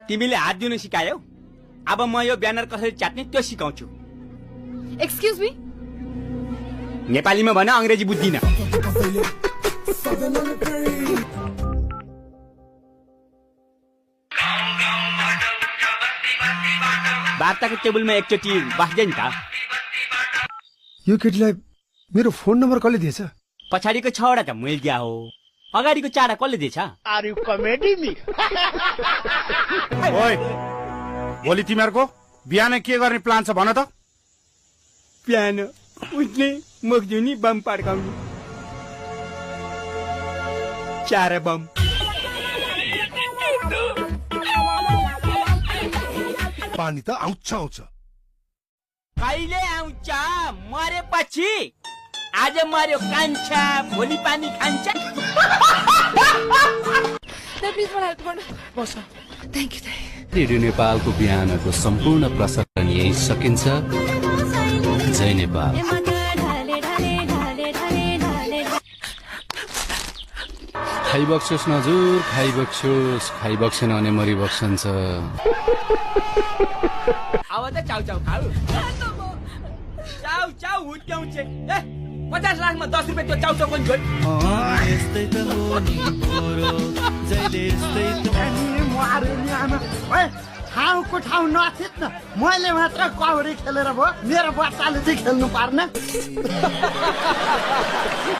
तिमीले हात दिनु सिकायौ अब म यो ब्यानर कसरी च्यात्ने त्यो सिकाउँछु एक्सक्यूज मी नेपालीमा भन अंग्रेजी बुझ्दिन वार्ताको टेबलमा एकचोटि बस्दै नि त यो केटीलाई मेरो फोन नम्बर कसले दिएछ पछाडिको 6 वटा त मैले दिया हो अगाडिको 4 कसले दिएछ ओइ भोलि तिमीहरूको बिहान के गर्ने प्लान छ भन त पियानो उठ्ने मुखजुनी बम पड्काउने 4 बम पानी त आउँछ कहिले आउँछ मरेपछि आज मर्यो कान्छ भोलि पानी खान्छ प्लिज मलाई हेल्प गर्नु बस थ्यांक यू रेडियो नेपालको बिहानको सम्पूर्ण प्रसारण यही सकिन्छ जय नेपाल खाइबक्सोस् नजुर खाइबक्सेन भने मरिबक्सन्छ अब त चाउ चाउ खाऊ चाउ चाउ हुट्याउँछ ए 50 लाखमा 10 रुपैयाँ त्यो चाउ चाउ पनि छोड यस्तै त हो नि पोरो जहिले यस्तै त म आरे नि आमा ओए ठाउँको ठाउँ नथित न मैले मात्र कौडी खेलेर भयो मेरो बच्चाले चाहिँ खेल्नु पर्ने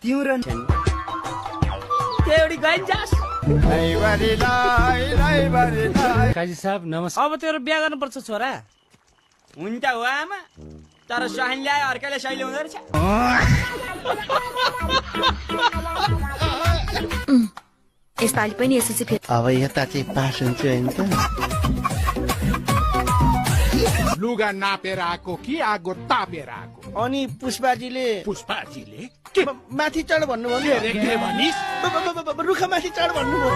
तिम्रो एउटी गइन्जास काजी साहब नमस्कार अब तेरो बिहा गर्नुपर्छ छोरा हुन्छ हो आमा तर सहान ल्याए अर्कैले सही ल्याउँदो रहेछ यसपालि पनि यसो चाहिँ फेरि अब यता चाहिँ पास हुन्छ हैन त लुगा नापेर आएको कि आगो तापेर आएको अनि पुष्पाजीले पुष्पाजीले माथि चढ भन्नुभयो के भनिस् रुखा माथि चढ भन्नुभयो